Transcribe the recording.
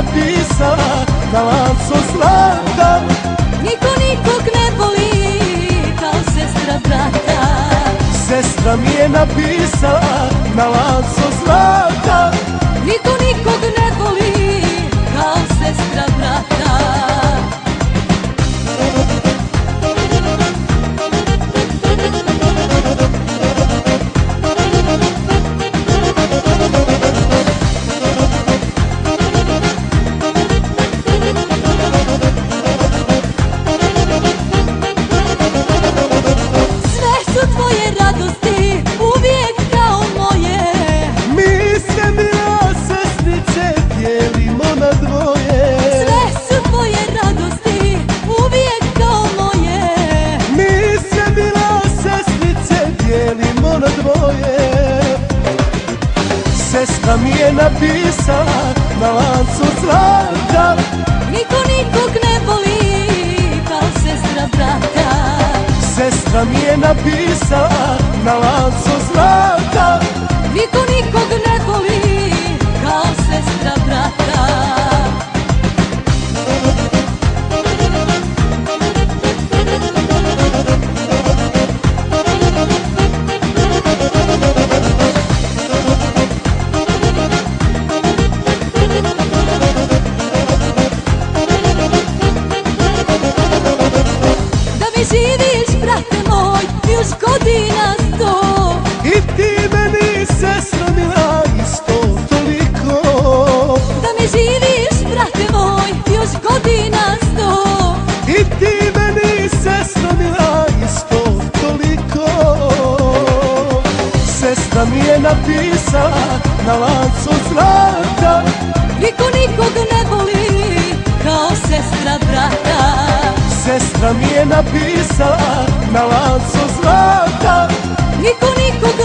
napisala na lancu zlata. Niko nikog ne voli kao sestra brata. Sestra mi je napisala na lancu zlata. Niko nikog ne voli kao sestra brata. Sestra mi je napisala na lancu zlata. Niko nikog ne voli kao sestra brata. Sestra mi je napisala na lancu zlata. Niko nikog ne voli kao sestra brata. Živiš, brate moj, još godina 100. I ti meni, sestro mila, isto toliko. Da mi živiš, brate moj, još godina 100. I ti meni, sestro mila, isto toliko. Sestra mi je napisala na lancu zlata. Niko nikog ne voli kao sestra brata. Sestra mi je napisala na lancu zlata. Niko nikog